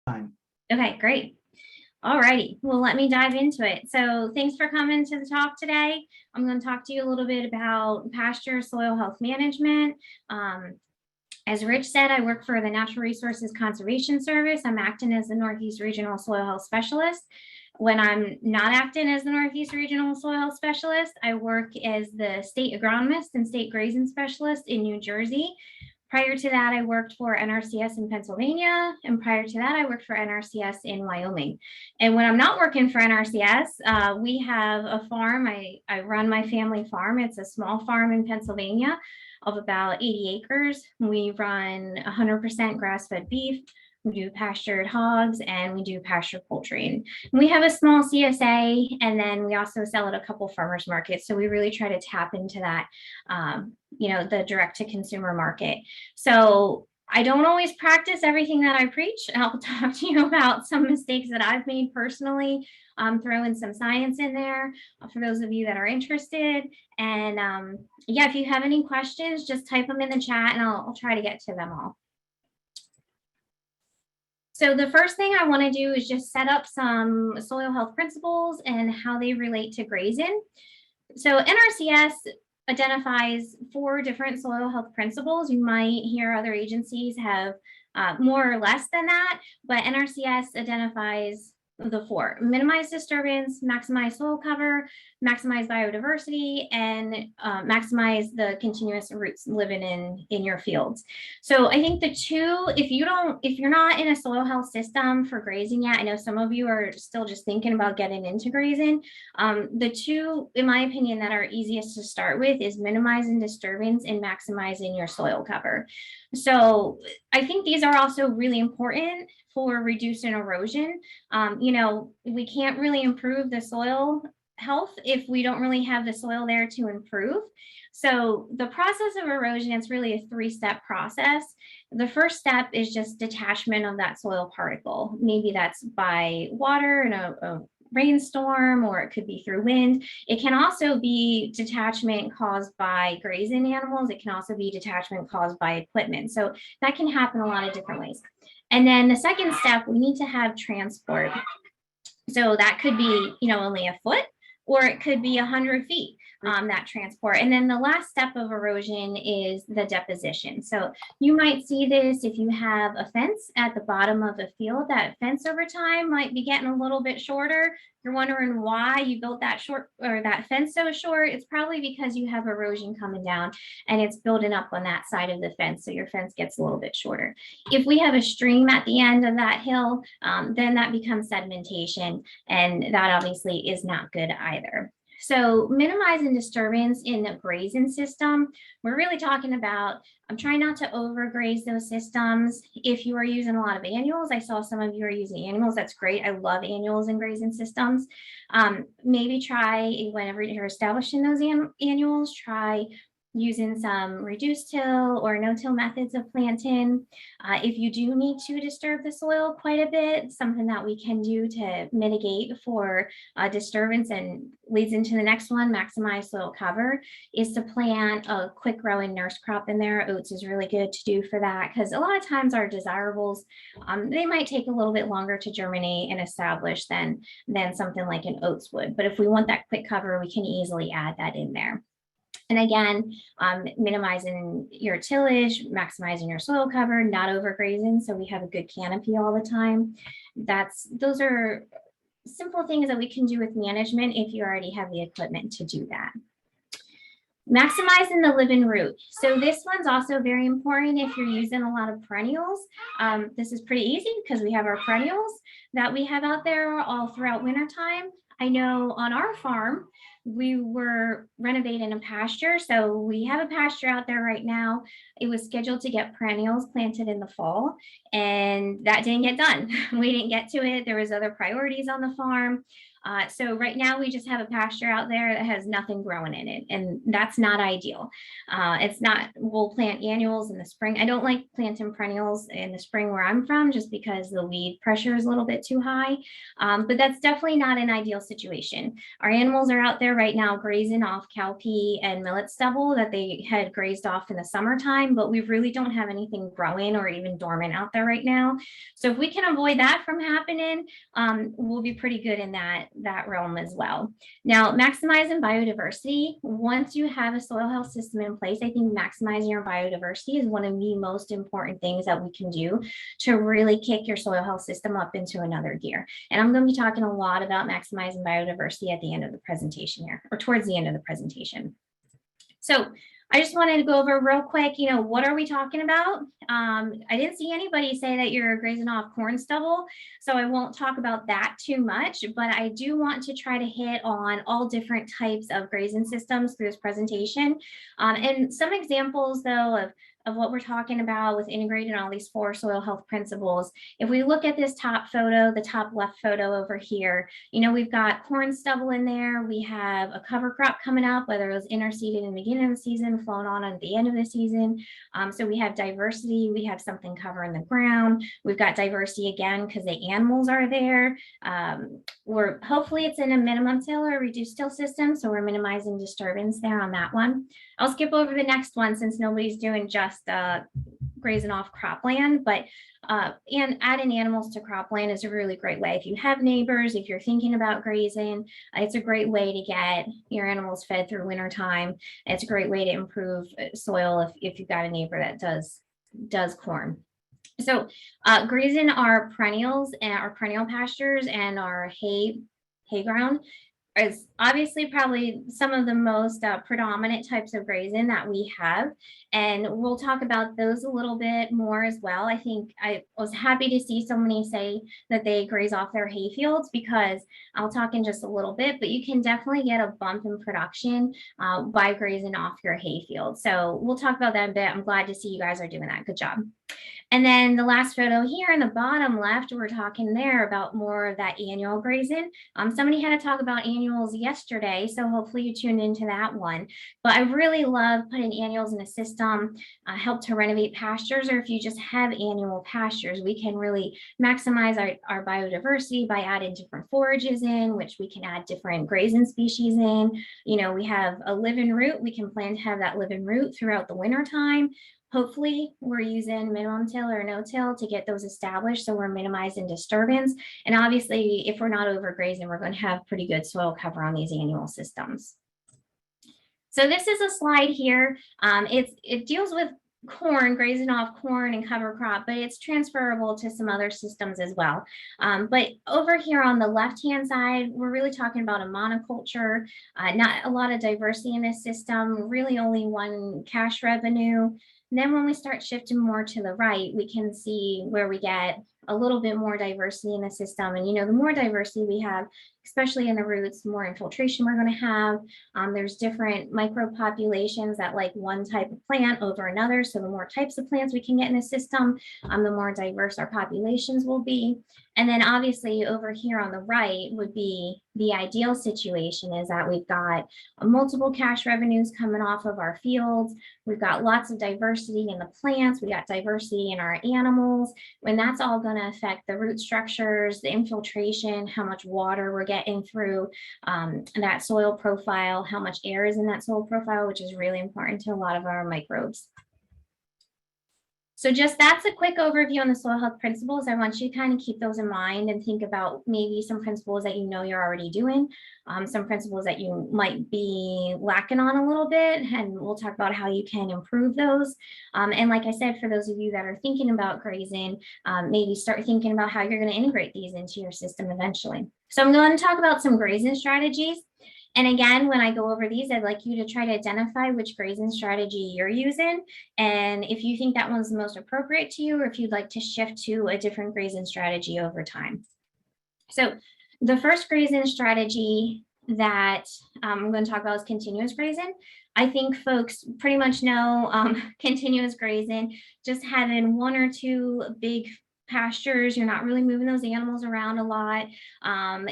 time. Okay, great. All righty. Well, let me dive into it. So thanks for coming to the talk today. I'm going to talk to you a little bit about pasture soil health management. As Rich said, I work for the Natural Resources Conservation Service. I'm acting as the Northeast Regional Soil Health Specialist. When I'm not acting as the Northeast Regional Soil Health Specialist, I work as the state agronomist and state grazing specialist in New Jersey. Prior to that, I worked for NRCS in Pennsylvania, and prior to that, I worked for NRCS in Wyoming. And when I'm not working for NRCS, we have a farm. I run my family farm. It's a small farm in Pennsylvania of about 80 acres. We run 100% grass-fed beef. We do pastured hogs, and we do pasture poultry. And we have a small CSA, and then we also sell at a couple farmers markets. So we really try to tap into that, the direct to consumer market. So I don't always practice everything that I preach. I'll talk to you about some mistakes that I've made personally, throw in some science in there for those of you that are interested. And if you have any questions, just type them in the chat and I'll try to get to them all. So the first thing I want to do is just set up some soil health principles and how they relate to grazing. So NRCS identifies 4 different soil health principles. You might hear other agencies have more or less than that, but NRCS identifies the 4: minimize disturbance, maximize soil cover, maximize biodiversity, and maximize the continuous roots living in your fields. So I think the 2, if you're not in a soil health system for grazing yet, I know some of you are still just thinking about getting into grazing. The 2, in my opinion, that are easiest to start with is minimizing disturbance and maximizing your soil cover. So I think these are also really important for reducing erosion. We can't really improve the soil health if we don't really have the soil there to improve. So the process of erosion, it's really a 3-step process. The first step is just detachment of that soil particle. Maybe that's by water in a rainstorm, or it could be through wind. It can also be detachment caused by grazing animals. It can also be detachment caused by equipment. So that can happen a lot of different ways. And then the second step, we need to have transport. So that could be, only a foot, or it could be 100 feet, that transport. And then the last step of erosion is the deposition. So you might see this if you have a fence at the bottom of a field. That fence over time might be getting a little bit shorter. You're wondering why you built that that fence so short. It's probably because you have erosion coming down and it's building up on that side of the fence. So your fence gets a little bit shorter. If we have a stream at the end of that hill, then that becomes sedimentation, and that obviously is not good either. So minimizing disturbance in the grazing system, we're really talking about, I'm trying not to overgraze those systems. If you are using a lot of annuals, I saw some of you are using annuals. That's great. I love annuals in grazing systems. Maybe try, whenever you're establishing those annuals, try using some reduced till or no-till methods of planting. If you do need to disturb the soil quite a bit, something that we can do to mitigate for disturbance and leads into the next one, maximize soil cover, is to plant a quick growing nurse crop in there. Oats is really good to do for that, because a lot of times our desirables, they might take a little bit longer to germinate and establish than something like an oats would. But if we want that quick cover, we can easily add that in there. And again, minimizing your tillage, maximizing your soil cover, not overgrazing, so we have a good canopy all the time. Those are simple things that we can do with management if you already have the equipment to do that. Maximizing the living root. So this one's also very important if you're using a lot of perennials. This is pretty easy because we have our perennials that we have out there all throughout wintertime. I know on our farm, we were renovating a pasture. So we have a pasture out there right now. It was scheduled to get perennials planted in the fall, and that didn't get done. We didn't get to it. There was other priorities on the farm. So right now we just have a pasture out there that has nothing growing in it, and that's not ideal. It's not, we'll plant annuals in the spring. I don't like planting perennials in the spring where I'm from, just because the weed pressure is a little bit too high. But that's definitely not an ideal situation. Our animals are out there right now grazing off cowpea and millet stubble that they had grazed off in the summertime, but we really don't have anything growing or even dormant out there right now. So if we can avoid that from happening, we'll be pretty good in that realm as well. Now, maximizing biodiversity. Once you have a soil health system in place, I think maximizing your biodiversity is one of the most important things that we can do to really kick your soil health system up into another gear. And I'm going to be talking a lot about maximizing biodiversity at the end of the presentation here, or towards the end of the presentation. So I just wanted to go over real quick, what are we talking about? I didn't see anybody say that you're grazing off corn stubble, so I won't talk about that too much, but I do want to try to hit on all different types of grazing systems through this presentation. And some examples, though, of what we're talking about with integrating all these 4 soil health principles. If we look at this top photo, the top left photo over here, we've got corn stubble in there. We have a cover crop coming up, whether it was interseeded in the beginning of the season, flown on at the end of the season. So we have diversity. We have something covering the ground. We've got diversity again because the animals are there. Hopefully it's in a minimum till or reduced till system, so we're minimizing disturbance there on that one. I'll skip over the next one since nobody's doing just grazing off cropland, but and adding animals to cropland is a really great way. If you have neighbors, if you're thinking about grazing, it's a great way to get your animals fed through winter time. It's a great way to improve soil if you've got a neighbor that does corn. So grazing our perennials and our perennial pastures and our hay ground is obviously probably some of the most predominant types of grazing that we have. And we'll talk about those a little bit more as well. I think I was happy to see so many say that they graze off their hay fields, because I'll talk in just a little bit, but you can definitely get a bump in production by grazing off your hay field. So we'll talk about that a bit. I'm glad to see you guys are doing that. Good job. And then the last photo here in the bottom left, we're talking there about more of that annual grazing. Somebody had to talk about annuals yesterday, so hopefully you tuned into that one. But I really love putting annuals in a system, help to renovate pastures, or if you just have annual pastures, we can really maximize our biodiversity by adding different forages in, which we can add different grazing species in. We have a living root. We can plan to have that living root throughout the winter time. Hopefully we're using minimum till or no till to get those established, so we're minimizing disturbance. And obviously, if we're not overgrazing, we're going to have pretty good soil cover on these annual systems. So this is a slide here. It deals with corn, grazing off corn and cover crop, but it's transferable to some other systems as well. But over here on the left-hand side, we're really talking about a monoculture, not a lot of diversity in this system, really only one cash revenue. And then when we start shifting more to the right, we can see where we get a little bit more diversity in the system. And, the more diversity we have, especially in the roots, the more infiltration we're going to have. There's different micropopulations that like one type of plant over another. So the more types of plants we can get in the system, the more diverse our populations will be. And then obviously over here on the right would be the ideal situation, is that we've got multiple cash revenues coming off of our fields. We've got lots of diversity in the plants. We got diversity in our animals. When that's all going to affect the root structures, the infiltration, how much water we're getting through that soil profile, how much air is in that soil profile, which is really important to a lot of our microbes. So that's a quick overview on the soil health principles. I want you to kind of keep those in mind and think about maybe some principles that you're already doing, some principles that you might be lacking on a little bit, and we'll talk about how you can improve those. And like I said, for those of you that are thinking about grazing, maybe start thinking about how you're going to integrate these into your system eventually. So I'm going to talk about some grazing strategies. And again, when I go over these, I'd like you to try to identify which grazing strategy you're using, and if you think that one's the most appropriate to you, or if you'd like to shift to a different grazing strategy over time. So the first grazing strategy that I'm going to talk about is continuous grazing. I think folks pretty much know continuous grazing, just having one or two big pastures, you're not really moving those animals around a lot.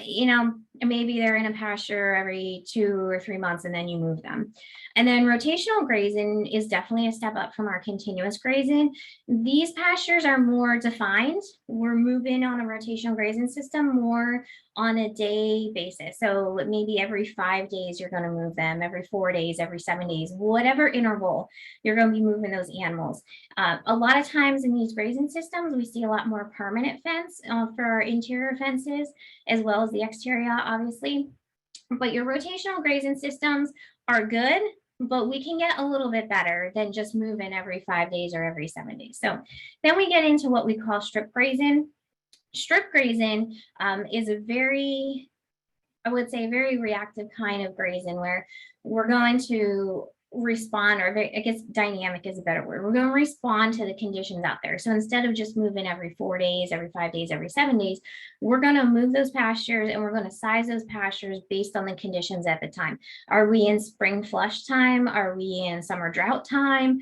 You know, maybe they're in a pasture every 2 or 3 months and then you move them. And then rotational grazing is definitely a step up from our continuous grazing. These pastures are more defined. We're moving on a rotational grazing system more on a day basis. So maybe every 5 days, you're going to move them, every 4 days, every 7 days, whatever interval, you're going to be moving those animals. A lot of times in these grazing systems, we see a lot more permanent fence for our interior fences, as well as the exterior, obviously. But your rotational grazing systems are good, but we can get a little bit better than just moving every 5 days or every 7 days. So then we get into what we call strip grazing. Strip grazing is a very, I would say, very reactive kind of grazing where we're going to respond, or I guess dynamic is a better word. We're going to respond to the conditions out there. So instead of just moving every 4 days, every 5 days, every 7 days, we're going to move those pastures and we're going to size those pastures based on the conditions at the time. Are we in spring flush time? Are we in summer drought time?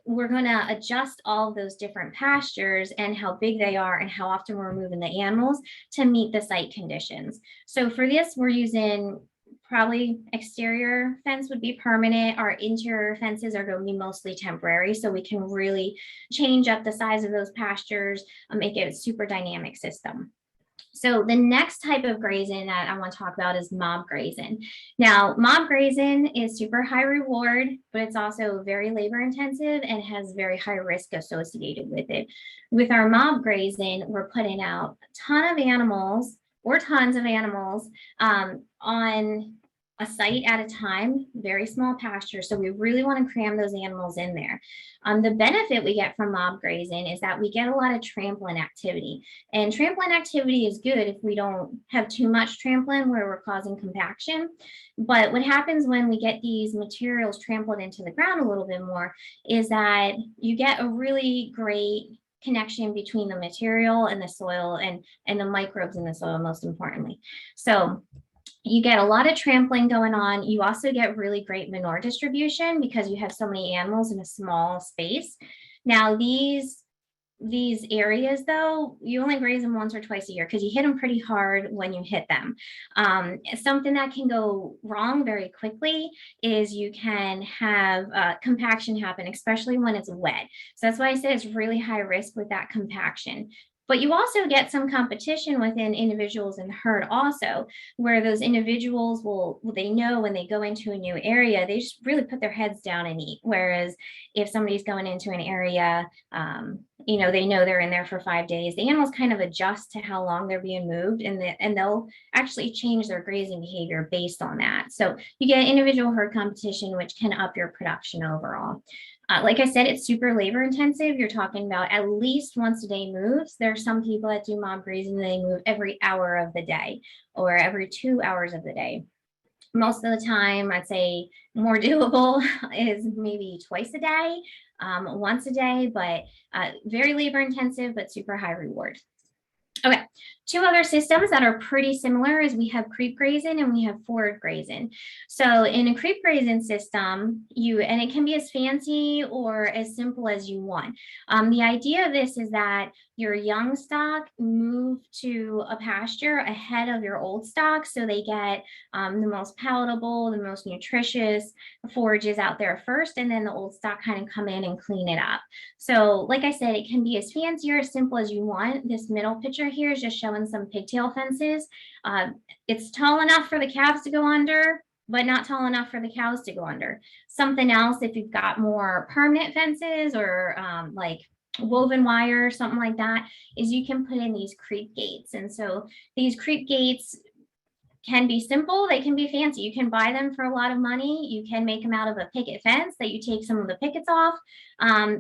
We're going to adjust all of those different pastures and how big they are and how often we're moving the animals to meet the site conditions. So for this, we're using probably exterior fence would be permanent. Our interior fences are going to be mostly temporary, so we can really change up the size of those pastures and make it a super dynamic system. So the next type of grazing that I want to talk about is mob grazing. Now, mob grazing is super high reward, but it's also very labor intensive and has very high risk associated with it. With our mob grazing, we're putting out a ton of animals or tons of animals on a site at a time, very small pasture. So we really want to cram those animals in there. The benefit we get from mob grazing is that we get a lot of trampling activity. And trampling activity is good if we don't have too much trampling where we're causing compaction. But what happens when we get these materials trampled into the ground a little bit more is that you get a really great connection between the material and the soil and the microbes in the soil, most importantly. So you get a lot of trampling going on. You also get really great manure distribution because you have so many animals in a small space. Now, these areas, though, you only graze them once or twice a year because you hit them pretty hard when you hit them. Something that can go wrong very quickly is you can have compaction happen, especially when it's wet. So that's why I say it's really high risk with that compaction. But you also get some competition within individuals in the herd also, where those individuals they know when they go into a new area, they just really put their heads down and eat. Whereas if somebody's going into an area, you know, they know they're in there for 5 days, the animals kind of adjust to how long they're being moved, and they'll actually change their grazing behavior based on that. So you get individual herd competition, which can up your production overall. Like I said, it's super labor intensive. You're talking about at least once a day moves. There are some people that do mob grazing, they move every hour of the day or every 2 hours of the day. Most of the time, I'd say more doable is maybe twice a day, once a day, but very labor intensive, but super high reward. Okay, two other systems that are pretty similar is we have creep grazing and we have forward grazing. So in a creep grazing system, and it can be as fancy or as simple as you want. The idea of this is that your young stock move to a pasture ahead of your old stock, so they get the most palatable, the most nutritious forages out there first, and then the old stock kind of come in and clean it up. So like I said, it can be as fancy or as simple as you want. This middle picture here is just showing some pigtail fences. It's tall enough for the calves to go under, but not tall enough for the cows to go under. Something else, if you've got more permanent fences or like woven wire or something like that, is you can put in these creep gates. And so these creep gates can be simple, they can be fancy. You can buy them for a lot of money. You can make them out of a picket fence that you take some of the pickets off.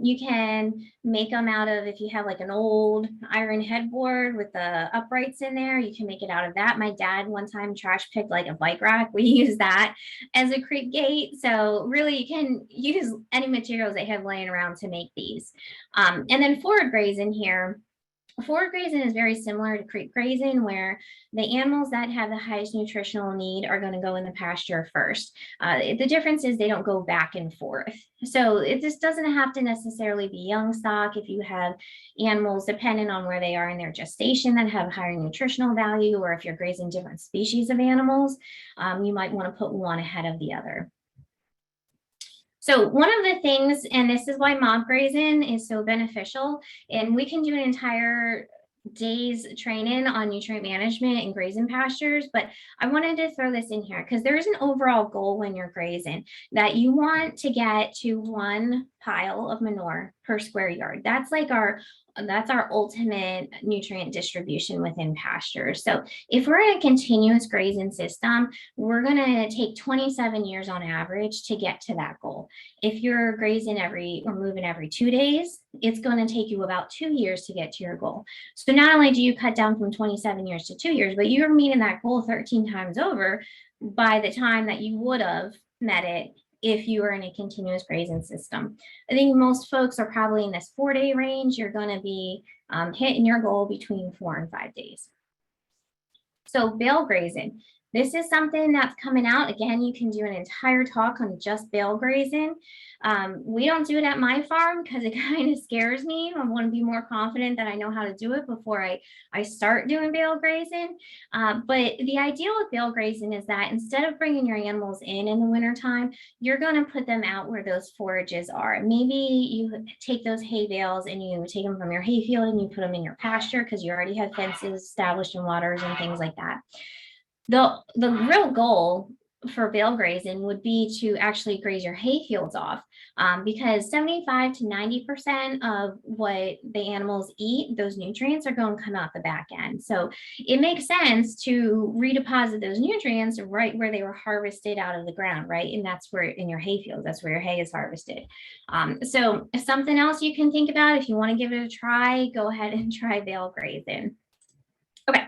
You can make them out of, if you have like an old iron headboard with the uprights in there, you can make it out of that. My dad one time trash picked like a bike rack. We use that as a creep gate. So really you can use any materials they have laying around to make these. And then forward grazing here, Forward grazing is very similar to creep grazing, where the animals that have the highest nutritional need are going to go in the pasture first. The difference is they don't go back and forth. So this doesn't have to necessarily be young stock. If you have animals, depending on where they are in their gestation, that have higher nutritional value, or if you're grazing different species of animals, you might want to put one ahead of the other. So one of the things, and this is why mob grazing is so beneficial, and we can do an entire day's training on nutrient management and grazing pastures, but I wanted to throw this in here because there is an overall goal when you're grazing that you want to get to 1 pile of manure per square yard. That's our ultimate nutrient distribution within pastures. So if we're in a continuous grazing system, we're going to take 27 years on average to get to that goal. If you're grazing or moving every 2 days, it's going to take you about 2 years to get to your goal. So not only do you cut down from 27 years to 2 years, but you're meeting that goal 13 times over by the time that you would have met it if you were in a continuous grazing system. I think most folks are probably in this 4-day range. You're going to be hitting your goal between 4 and 5 days. So bale grazing. This is something that's coming out. Again, you can do an entire talk on just bale grazing. We don't do it at my farm because it kind of scares me. I want to be more confident that I know how to do it before I start doing bale grazing. But the idea with bale grazing is that instead of bringing your animals in the wintertime, you're going to put them out where those forages are. Maybe you take those hay bales and you take them from your hay field and you put them in your pasture because you already have fences established and waters and things like that. The real goal for bale grazing would be to actually graze your hay fields off, because 75 to 90% of what the animals eat, those nutrients, are going to come out the back end. So it makes sense to redeposit those nutrients right where they were harvested out of the ground, right? And that's where, in your hay fields, that's where your hay is harvested. So something else you can think about, if you want to give it a try, go ahead and try bale grazing. Okay.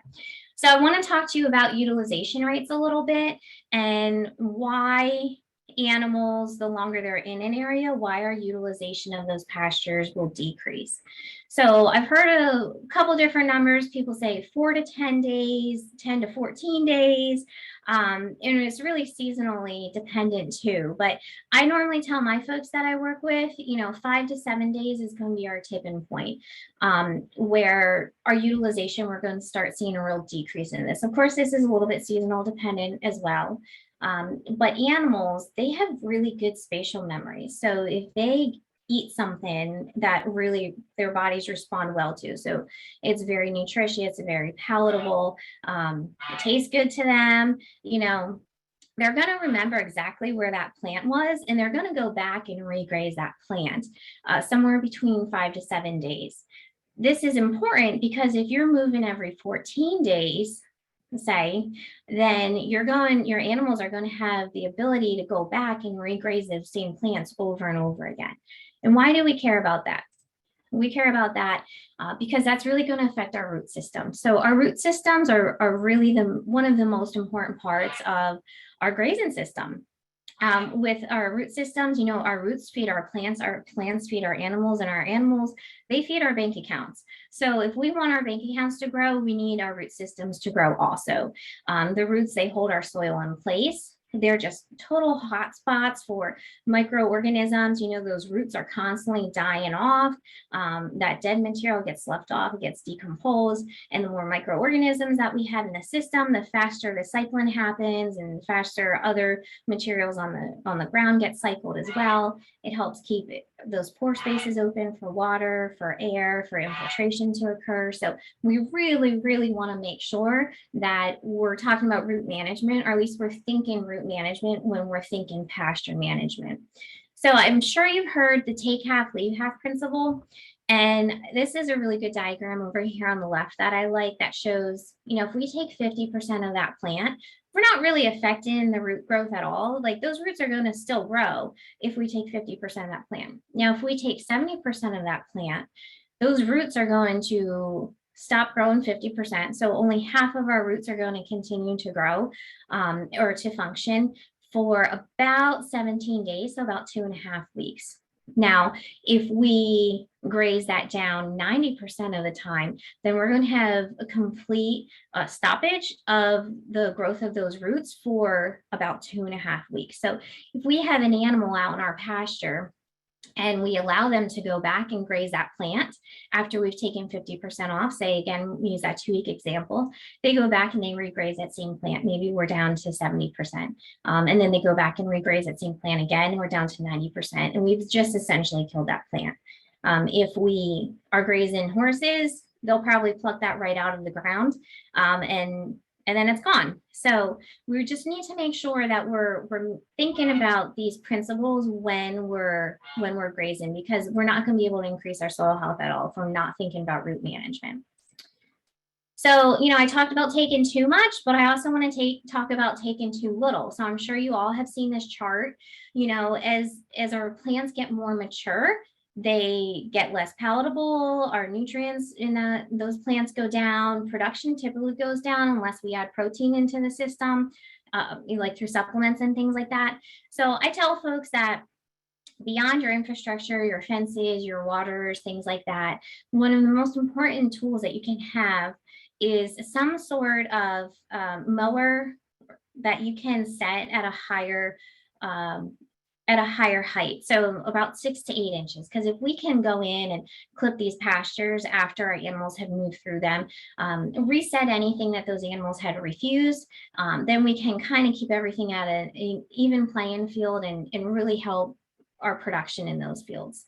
So I want to talk to you about utilization rates a little bit and why animals, the longer they're in an area, why our utilization of those pastures will decrease. So I've heard a couple different numbers. People say 4 to 10 days, 10 to 14 days. And it's really seasonally dependent too. But I normally tell my folks that I work with, 5 to 7 days is going to be our tipping point, where our utilization, we're going to start seeing a real decrease in this. Of course, this is a little bit seasonal dependent as well. But animals, they have really good spatial memory. So if they eat something that really their bodies respond well to, so it's very nutritious, very palatable, it tastes good to them, they're going to remember exactly where that plant was, and they're going to go back and regraze that plant somewhere between 5 to 7 days. This is important because if you're moving every 14 days, say, then your animals are going to have the ability to go back and regraze those same plants over and over again. And why do we care about that? We care about that because that's really going to affect our root system. So our root systems are really one of the most important parts of our grazing system. With our root systems, our roots feed our plants feed our animals, and our animals, they feed our bank accounts. So if we want our bank accounts to grow, we need our root systems to grow also. The roots, they hold our soil in place. They're just total hotspots for microorganisms. Those roots are constantly dying off. That dead material gets left off, it gets decomposed. And the more microorganisms that we have in the system, the faster the cycling happens, and faster other materials on the ground get cycled as well. It helps keep those pore spaces open for water, for air, for infiltration to occur. So we really, really want to make sure that we're talking about root management, or at least we're thinking root management when we're thinking pasture management. So I'm sure you've heard the take half, leave half principle. And this is a really good diagram over here on the left that I like, that shows, if we take 50% of that plant, we're not really affecting the root growth at all. Like, those roots are going to still grow if we take 50% of that plant. Now, if we take 70% of that plant, those roots are going to stop growing 50%. So only half of our roots are going to continue to grow or to function for about 17 days, so about 2.5 weeks. Now, if we graze that down 90% of the time, then we're going to have a complete stoppage of the growth of those roots for about 2.5 weeks. So if we have an animal out in our pasture and we allow them to go back and graze that plant after we've taken 50% off, say again, we use that 2-week example, they go back and they regraze that same plant. Maybe we're down to 70%. And then they go back and regraze that same plant again, and we're down to 90%. And we've just essentially killed that plant. If we are grazing horses, they'll probably pluck that right out of the ground, and then it's gone. So we just need to make sure that we're thinking about these principles when we're grazing, because we're not going to be able to increase our soil health at all if we're not thinking about root management. So, I talked about taking too much, but I also want to talk about taking too little. So I'm sure you all have seen this chart. As our plants get more mature, they get less palatable, our nutrients in those plants go down, production typically goes down unless we add protein into the system, like through supplements and things like that. So I tell folks that beyond your infrastructure, your fences, your waters, things like that, one of the most important tools that you can have is some sort of mower that you can set at a higher height, so about 6 to 8 inches. Because if we can go in and clip these pastures after our animals have moved through them, reset anything that those animals had refused, then we can kind of keep everything at an even playing field and really help our production in those fields.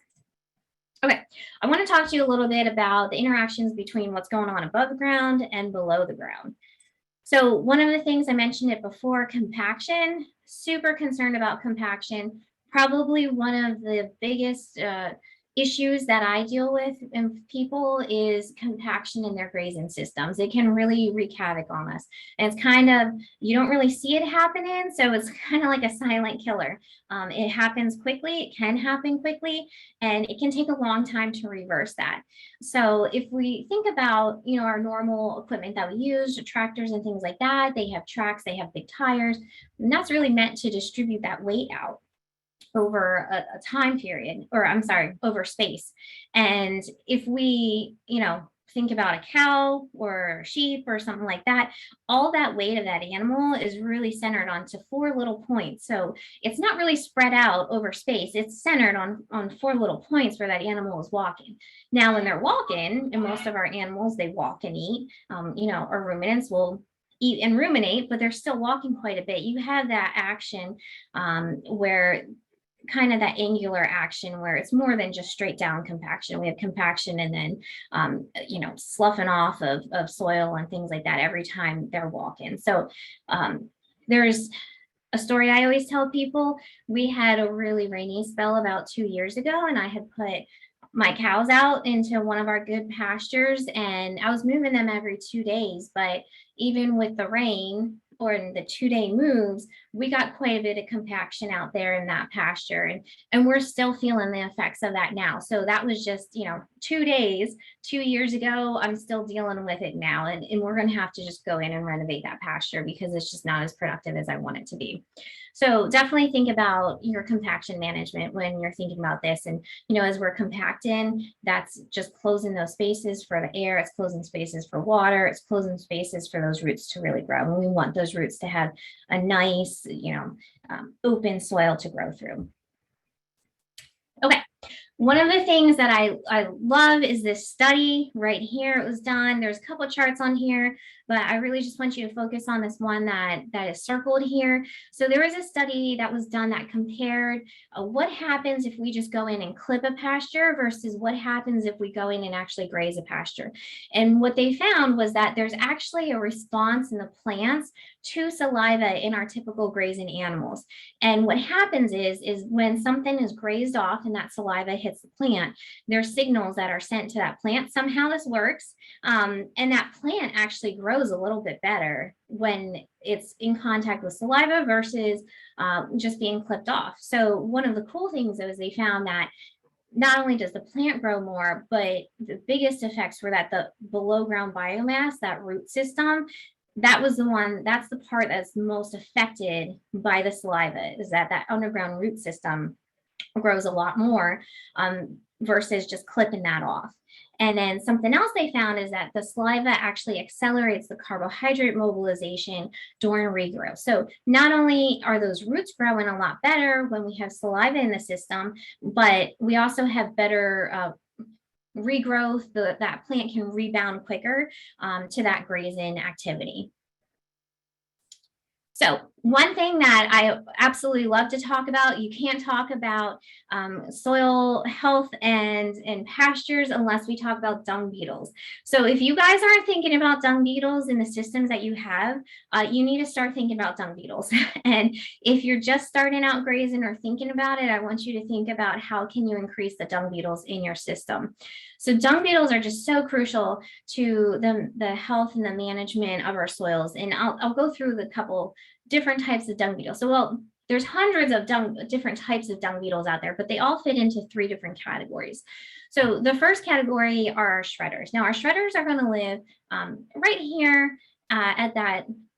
Okay, I want to talk to you a little bit about the interactions between what's going on above ground and below the ground. So one of the things I mentioned it before, compaction, super concerned about compaction. Probably one of the biggest issues that I deal with in people is compaction in their grazing systems. It can really wreak havoc on us. And it's kind of, you don't really see it happening. So it's kind of like a silent killer. It happens quickly. It can happen quickly, and it can take a long time to reverse that. So if we think about, our normal equipment that we use, tractors and things like that, they have tracks, they have big tires, and that's really meant to distribute that weight out over a time period, or I'm sorry, over space. And if we, think about a cow or a sheep or something like that, all that weight of that animal is really centered onto 4 little points. So it's not really spread out over space. It's centered on 4 little points where that animal is walking. Now, when they're walking, and most of our animals, they walk and eat, our ruminants will eat and ruminate, but they're still walking quite a bit. You have that action where kind of that angular action where it's more than just straight down compaction. We have compaction and then, sloughing off of soil and things like that every time they're walking. So there's a story I always tell people. We had a really rainy spell about 2 years ago, and I had put my cows out into one of our good pastures, and I was moving them every 2 days. But even with the rain, or in the 2-day moves, we got quite a bit of compaction out there in that pasture, and we're still feeling the effects of that now. So that was just 2 days 2 years ago. I'm still dealing with it now, and we're going to have to just go in and renovate that pasture because it's just not as productive as I want it to be. So definitely think about your compaction management when you're thinking about this. And as we're compacting, that's just closing those spaces for the air, it's closing spaces for water, it's closing spaces for those roots to really grow. And we want those roots to have a nice, open soil to grow through. Okay. One of the things that I love is this study right here. It was done. There's a couple of charts on here, but I really just want you to focus on this one that is circled here. So there was a study that was done that compared what happens if we just go in and clip a pasture versus what happens if we go in and actually graze a pasture. And what they found was that there's actually a response in the plants to saliva in our typical grazing animals. And what happens is when something is grazed off and that saliva hits the plant, there's signals that are sent to that plant. Somehow this works, and that plant actually grows a little bit better when it's in contact with saliva versus just being clipped off. So one of the cool things is they found that not only does the plant grow more, but the biggest effects were that the below ground biomass, that root system, that's the part that's most affected by the saliva, is that underground root system grows a lot more versus just clipping that off. And then something else they found is that the saliva actually accelerates the carbohydrate mobilization during regrowth. So not only are those roots growing a lot better when we have saliva in the system, but we also have better regrowth. That plant can rebound quicker to that grazing activity. So one thing that I absolutely love to talk about, you can't talk about soil health and pastures unless we talk about dung beetles. So if you guys aren't thinking about dung beetles in the systems that you have, you need to start thinking about dung beetles. And if you're just starting out grazing or thinking about it, I want you to think about how can you increase the dung beetles in your system. So dung beetles are just so crucial to the health and the management of our soils. And I'll go through the couple different types of dung beetles. So, well, there's hundreds of different types of dung beetles out there, but they all fit into 3 different categories. So the first category are our shredders. Now, our shredders are going to live right here at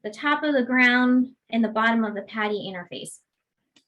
the top of the ground and the bottom of the paddy interface.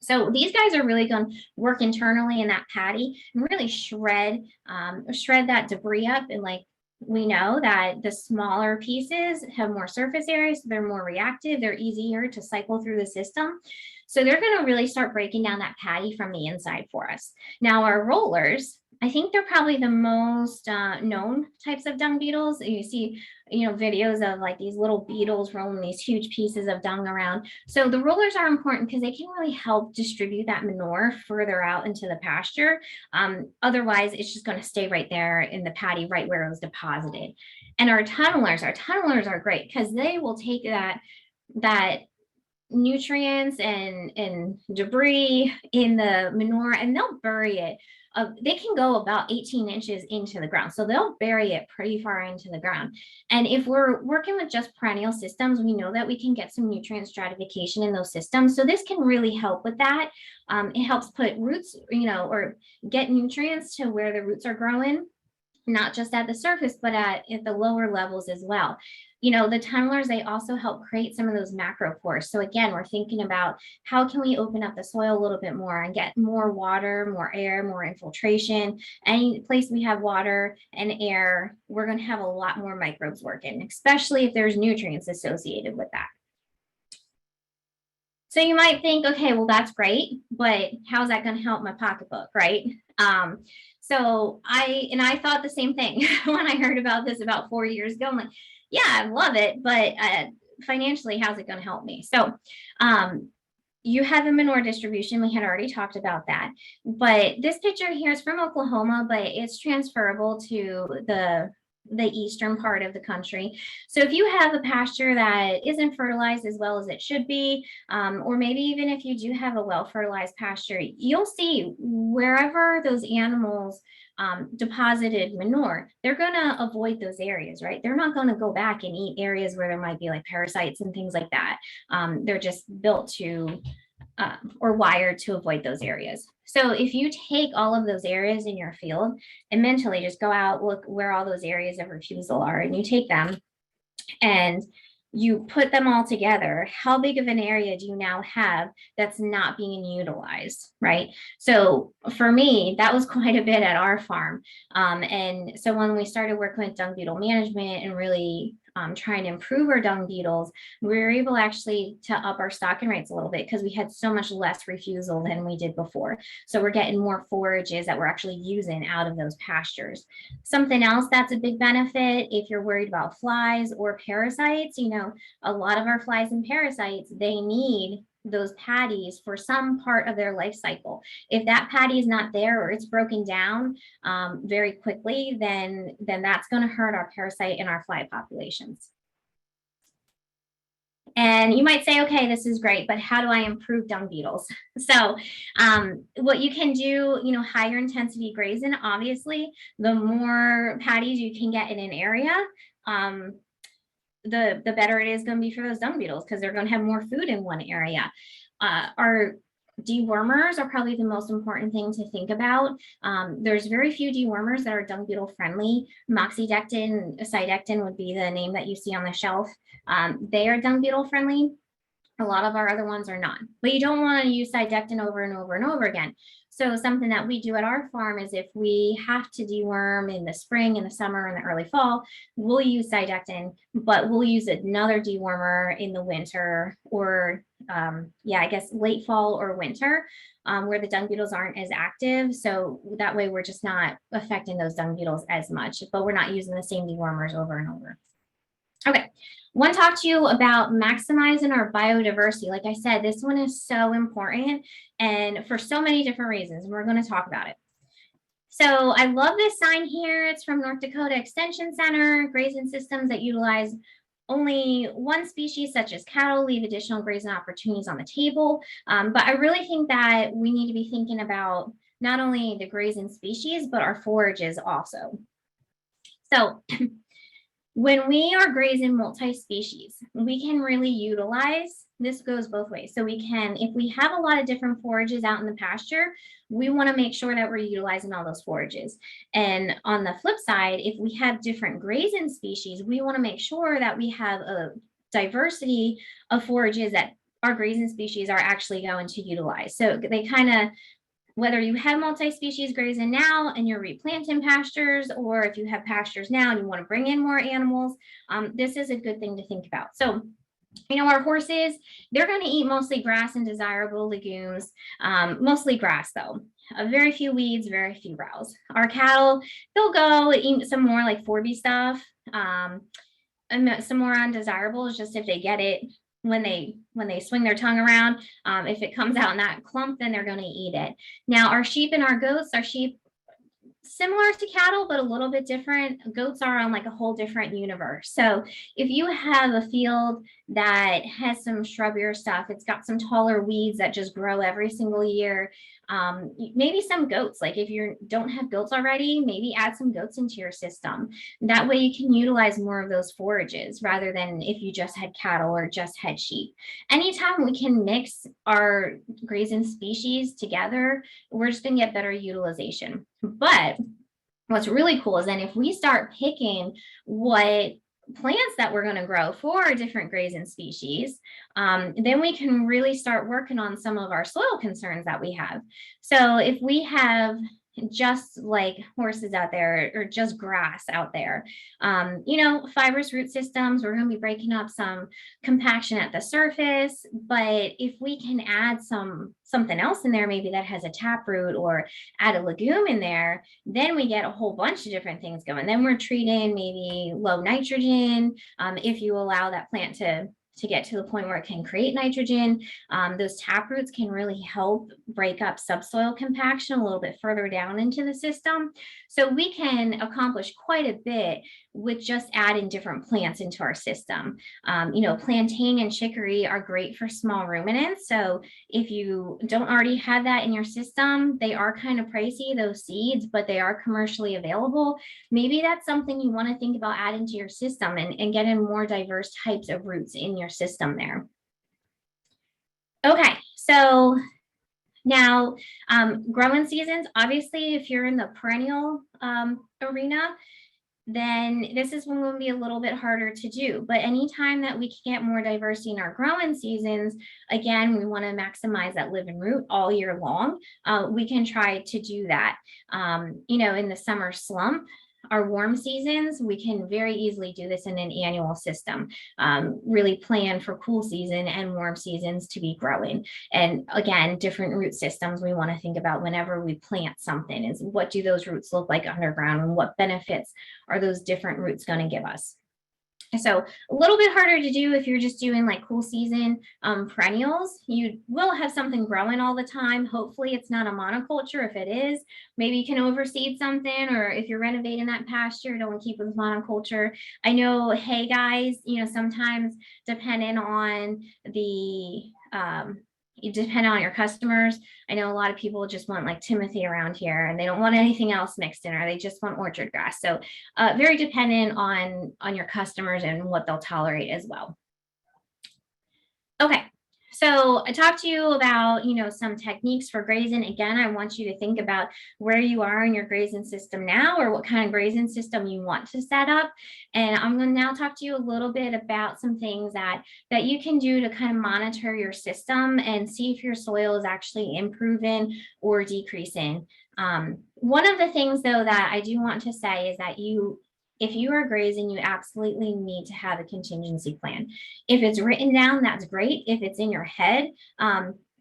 So these guys are really going to work internally in that paddy and really shred that debris up. And like we know that the smaller pieces have more surface area, so they're more reactive, they're easier to cycle through the system. So they're going to really start breaking down that paddy from the inside for us. Now our rollers, I think they're probably the most known types of dung beetles. You see, videos of like these little beetles rolling these huge pieces of dung around. So the rollers are important because they can really help distribute that manure further out into the pasture. Otherwise, it's just going to stay right there in the paddy, right where it was deposited. And our tunnelers are great because they will take that nutrients and debris in the manure and they'll bury it. They can go about 18 inches into the ground. So they'll bury it pretty far into the ground. And if we're working with just perennial systems, we know that we can get some nutrient stratification in those systems. So this can really help with that. It helps put roots, or get nutrients to where the roots are growing, not just at the surface, but at the lower levels as well. The tunnelers, they also help create some of those macro pores. So again, we're thinking about how can we open up the soil a little bit more and get more water, more air, more infiltration. Any place we have water and air, we're going to have a lot more microbes working, especially if there's nutrients associated with that. So you might think, okay, well, that's great, but how's that going to help my pocketbook, right? So I thought the same thing when I heard about this about 4 years ago. I'm like, yeah, I love it, but financially, how's it going to help me? So you have a manure distribution. We had already talked about that, but this picture here is from Oklahoma, but it's transferable to the eastern part of the country. So if you have a pasture that isn't fertilized as well as it should be, or maybe even if you do have a well-fertilized pasture, you'll see wherever those animals deposited manure, they're going to avoid those areas, right? They're not going to go back and eat areas where there might be like parasites and things like that. They're just built to or wired to avoid those areas. So if you take all of those areas in your field and mentally just go out, look where all those areas of refusal are, and you take them and you put them all together, how big of an area do you now have that's not being utilized, right? So for me, that was quite a bit at our farm. And so when we started working with dung beetle management and really trying to improve our dung beetles, we were able actually to up our stocking rates a little bit because we had so much less refusal than we did before. So we're getting more forages that we're actually using out of those pastures. Something else that's a big benefit if you're worried about flies or parasites, a lot of our flies and parasites, they need those paddies for some part of their life cycle. If that paddy is not there or it's broken down very quickly, then that's going to hurt our parasite and our fly populations. And you might say, okay, this is great, but how do I improve dung beetles? So what you can do, higher intensity grazing, obviously, the more paddies you can get in an area, the better it is going to be for those dung beetles because they're going to have more food in one area. Our dewormers are probably the most important thing to think about. There's very few dewormers that are dung beetle friendly. Moxidectin, Sidectin would be the name that you see on the shelf. They are dung beetle friendly. A lot of our other ones are not, but you don't want to use sidectin over and over and over again. So something that we do at our farm is if we have to deworm in the spring, in the summer, in the early fall, we'll use sidectin, but we'll use another dewormer in the winter or yeah, I guess late fall or winter where the dung beetles aren't as active. So that way we're just not affecting those dung beetles as much, but we're not using the same dewormers over and over. Okay, I want to talk to you about maximizing our biodiversity. Like I said, this one is so important and for so many different reasons, and we're going to talk about it. So I love this sign here. It's from North Dakota Extension Center. Grazing systems that utilize only one species, such as cattle, leave additional grazing opportunities on the table. But I really think that we need to be thinking about not only the grazing species, but our forages also. So when we are grazing multi-species, we can really utilize, this goes both ways. So we can, if we have a lot of different forages out in the pasture, we want to make sure that we're utilizing all those forages. And on the flip side, if we have different grazing species, we want to make sure that we have a diversity of forages that our grazing species are actually going to utilize. So they kind of, whether you have multi-species grazing now and you're replanting pastures, or if you have pastures now and you want to bring in more animals, this is a good thing to think about. So, you know, our horses, they're going to eat mostly grass and desirable legumes, mostly grass though. Very few weeds, very few browse. Our cattle, they'll go eat some more like 4B stuff, and some more undesirables, just if they get it when they swing their tongue around. If it comes out in that clump, then they're going to eat it. Now, our sheep and our goats, our sheep, similar to cattle, but a little bit different. Goats are on like a whole different universe. So if you have a field that has some shrubbier stuff, it's got some taller weeds that just grow every single year. Maybe some goats, like if you don't have goats already, maybe add some goats into your system. That way you can utilize more of those forages rather than if you just had cattle or just had sheep. Anytime we can mix our grazing species together, we're just going to get better utilization. But what's really cool is then if we start picking what plants that we're going to grow for our different grazing species, then we can really start working on some of our soil concerns that we have. So if we have just like horses out there or just grass out there, you know, fibrous root systems, we're going to be breaking up some compaction at the surface. But if we can add something else in there, maybe that has a taproot, or add a legume in there, then we get a whole bunch of different things going. Then we're treating maybe low nitrogen. If you allow that plant to get to the point where it can create nitrogen, those taproots can really help break up subsoil compaction a little bit further down into the system. So we can accomplish quite a bit with just adding different plants into our system. You know, plantain and chicory are great for small ruminants. So if you don't already have that in your system, they are kind of pricey, those seeds, but they are commercially available. Maybe that's something you want to think about adding to your system and getting more diverse types of roots in your system there. Okay, so now growing seasons, obviously, if you're in the perennial arena, then this is going to be a little bit harder to do. But anytime that we can get more diversity in our growing seasons, again, we want to maximize that living root all year long. We can try to do that. You know, in the summer slump, our warm seasons, we can very easily do this in an annual system, really plan for cool season and warm seasons to be growing. And again, different root systems we want to think about whenever we plant something is what do those roots look like underground and what benefits are those different roots going to give us. So a little bit harder to do if you're just doing like cool season perennials. You will have something growing all the time. Hopefully it's not a monoculture. If it is, maybe you can overseed something, or if you're renovating that pasture, don't keep with monoculture. I know, hey guys, you know, sometimes depending on the you depend on your customers. I know a lot of people just want like Timothy around here and they don't want anything else mixed in, or they just want orchard grass. So very dependent on your customers and what they'll tolerate as well. Okay, So I talked to you about, some techniques for grazing. Again, I want you to think about where you are in your grazing system now, or what kind of grazing system you want to set up. And I'm going to now talk to you a little bit about some things that you can do to kind of monitor your system and see if your soil is actually improving or decreasing. One of the things, though, that I do want to say is that if you are grazing, you absolutely need to have a contingency plan. If it's written down, that's great. If it's in your head,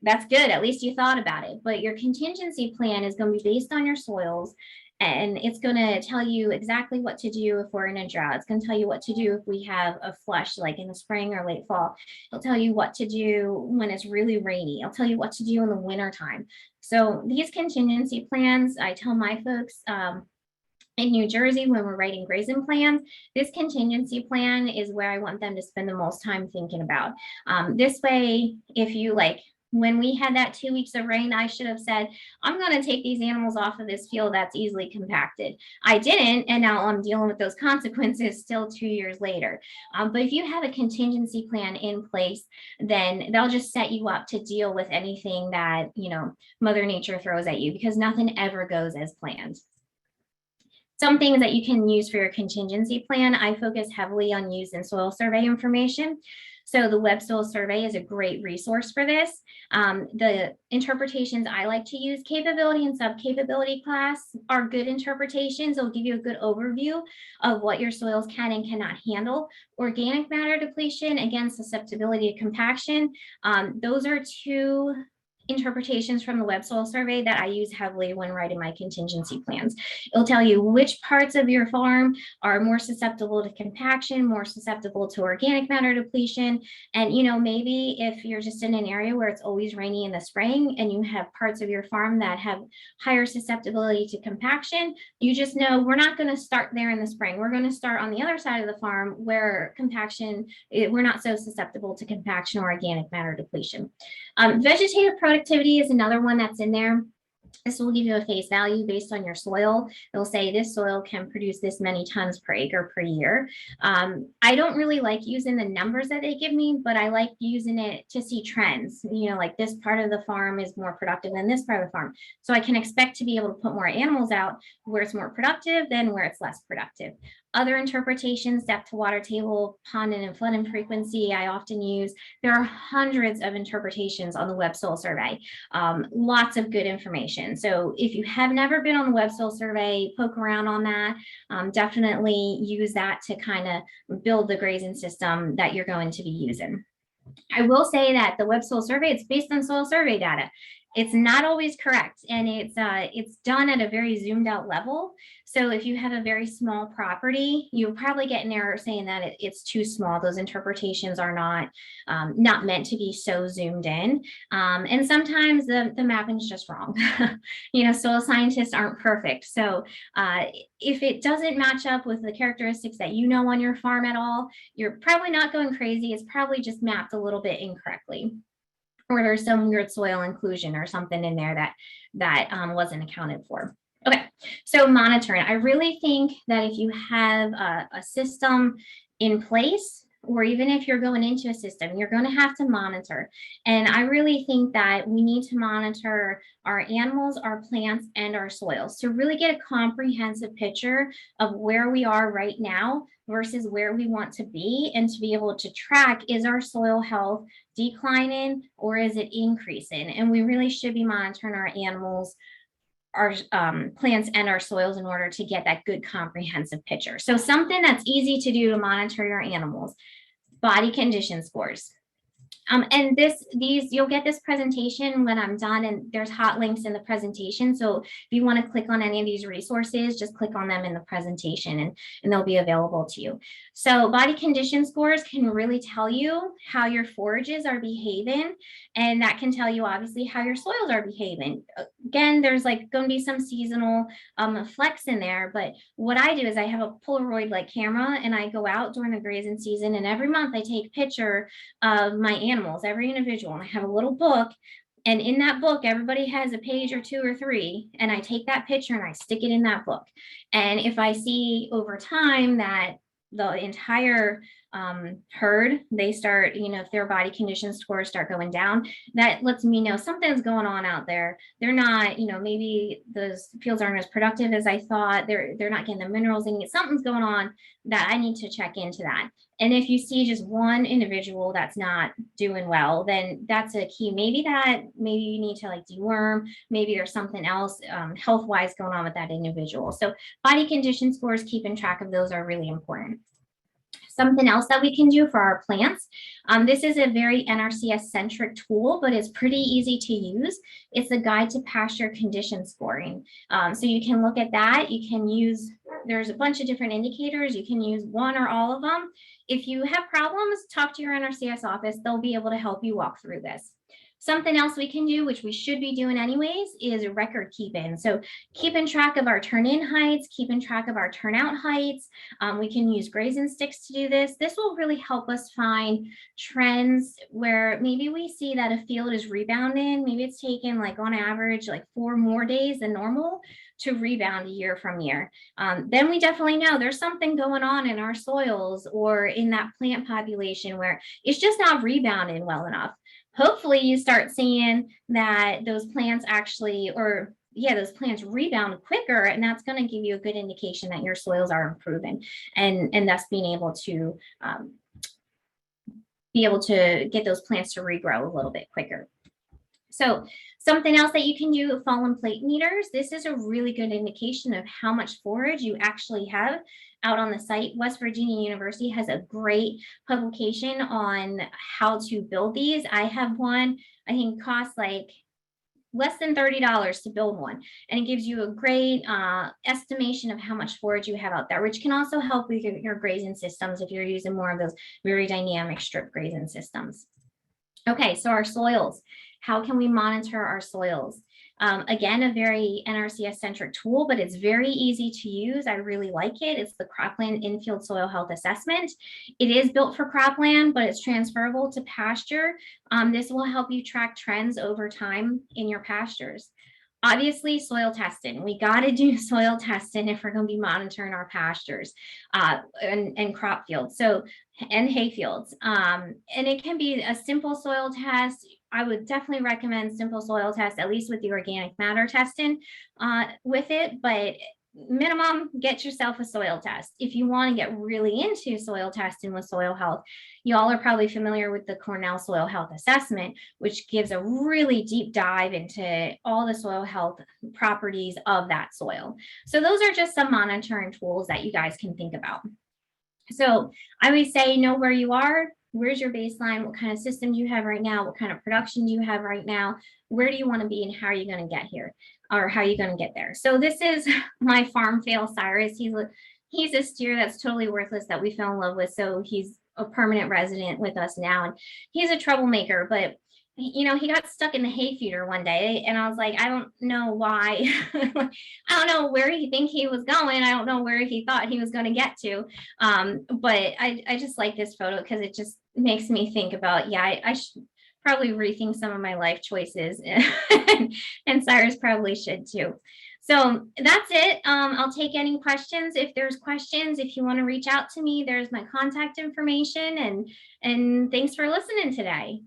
that's good. At least you thought about it. But your contingency plan is going to be based on your soils, and it's going to tell you exactly what to do if we're in a drought. It's going to tell you what to do if we have a flush, like in the spring or late fall. It'll tell you what to do when it's really rainy. It'll tell you what to do in the wintertime. So these contingency plans, I tell my folks, in New Jersey, when we're writing grazing plans, this contingency plan is where I want them to spend the most time thinking about. This way, if you when we had that 2 weeks of rain, I should have said, I'm going to take these animals off of this field that's easily compacted. I didn't, and now I'm dealing with those consequences still 2 years later. But if you have a contingency plan in place, then they'll just set you up to deal with anything that, Mother Nature throws at you, because nothing ever goes as planned. Some things that you can use for your contingency plan, I focus heavily on using soil survey information. So the Web Soil Survey is a great resource for this. The interpretations I like to use, capability and sub-capability class, are good interpretations. They'll give you a good overview of what your soils can and cannot handle. Organic matter depletion, again, susceptibility to compaction. Those are two interpretations from the Web Soil Survey that I use heavily when writing my contingency plans. It'll tell you which parts of your farm are more susceptible to compaction, more susceptible to organic matter depletion. And, maybe if you're just in an area where it's always rainy in the spring and you have parts of your farm that have higher susceptibility to compaction, you just know we're not going to start there in the spring. We're going to start on the other side of the farm where we're not so susceptible to compaction or organic matter depletion. Vegetative productivity is another one that's in there. This will give you a face value based on your soil. It'll say this soil can produce this many tons per acre per year. I don't really like using the numbers that they give me, but I like using it to see trends. Like this part of the farm is more productive than this part of the farm. So I can expect to be able to put more animals out where it's more productive than where it's less productive. Other interpretations, depth to water table, ponding and flooding frequency, I often use. There are hundreds of interpretations on the Web Soil Survey. Lots of good information. So if you have never been on the Web Soil Survey, poke around on that. Definitely use that to kind of build the grazing system that you're going to be using. I will say that the Web Soil Survey, it's based on soil survey data. It's not always correct, and it's done at a very zoomed out level. So if you have a very small property, you'll probably get an error saying that it's too small. Those interpretations are not meant to be so zoomed in. And sometimes the mapping is just wrong. Soil scientists aren't perfect. So if it doesn't match up with the characteristics that on your farm at all, you're probably not going crazy. It's probably just mapped a little bit incorrectly, or there's some weird soil inclusion or something in there that wasn't accounted for. Okay, so monitoring. I really think that if you have a system in place, or even if you're going into a system, you're going to have to monitor. And I really think that we need to monitor our animals, our plants, and our soils to really get a comprehensive picture of where we are right now versus where we want to be, and to be able to track, is our soil health declining or is it increasing? And we really should be monitoring our animals, our plants, and our soils in order to get that good comprehensive picture. So something that's easy to do to monitor your animals: body condition scores. And you'll get this presentation when I'm done, and there's hot links in the presentation. So if you want to click on any of these resources, just click on them in the presentation and they'll be available to you. So body condition scores can really tell you how your forages are behaving, and that can tell you obviously how your soils are behaving. Again, there's going to be some seasonal flex in there, but what I do is I have a Polaroid camera, and I go out during the grazing season, and every month I take a picture of my animals, every individual, and I have a little book, and in that book everybody has a page or 2 or 3, and I take that picture and I stick it in that book. And if I see over time that the entire herd, they start, if their body condition scores start going down, that lets me know something's going on out there. They're not, maybe those fields aren't as productive as I thought. They're not getting the minerals they need. Something's going on that I need to check into that. And if you see just one individual that's not doing well, then that's a key. Maybe you need to like deworm. Maybe there's something else health-wise going on with that individual. So body condition scores, keeping track of those are really important. Something else that we can do for our plants. This is a very NRCS centric tool, but it's pretty easy to use. It's a guide to pasture condition scoring. So you can look at that. You can use, there's a bunch of different indicators. You can use one or all of them. If you have problems, talk to your NRCS office. They'll be able to help you walk through this. Something else we can do, which we should be doing anyways, is record keeping. So keeping track of our turn-in heights, keeping track of our turnout heights. We can use grazing sticks to do this. This will really help us find trends where maybe we see that a field is rebounding. Maybe it's taken like on average like 4 more days than normal to rebound year from year. Then we definitely know there's something going on in our soils or in that plant population where it's just not rebounding well enough. Hopefully you start seeing that those plants actually, those plants rebound quicker, and that's going to give you a good indication that your soils are improving and thus being able to get those plants to regrow a little bit quicker. So something else that you can do, fallen plate meters. This is a really good indication of how much forage you actually have out on the site. West Virginia University has a great publication on how to build these. I have one, I think costs like less than $30 to build one. And it gives you a great estimation of how much forage you have out there, which can also help with your grazing systems if you're using more of those very dynamic strip grazing systems. Okay, so our soils. How can we monitor our soils? Again, a very NRCS-centric tool, but it's very easy to use. I really like it. It's the Cropland Infield Soil Health Assessment. It is built for cropland, but it's transferable to pasture. This will help you track trends over time in your pastures. Obviously, soil testing. We got to do soil testing if we're going to be monitoring our pastures and crop fields, and hay fields. And it can be a simple soil test. I would definitely recommend simple soil test, at least with the organic matter testing with it, but minimum, get yourself a soil test. If you want to get really into soil testing with soil health, y'all are probably familiar with the Cornell Soil Health Assessment, which gives a really deep dive into all the soil health properties of that soil. So those are just some monitoring tools that you guys can think about. So I would say know where you are. Where's your baseline? What kind of system do you have right now? What kind of production do you have right now? Where do you want to be and how are you going to get here? Or how are you going to get there? So this is my farm fail Cyrus. He's a steer that's totally worthless that we fell in love with. So he's a permanent resident with us now. And he's a troublemaker, but he got stuck in the hay feeder one day and I was like, I don't know why. I don't know where he think he was going. I don't know where he thought he was going to get to. But I just like this photo because it just makes me think about, I should probably rethink some of my life choices and Cyrus probably should too. So that's it. I'll take any questions. If there's questions, if you want to reach out to me, there's my contact information and thanks for listening today.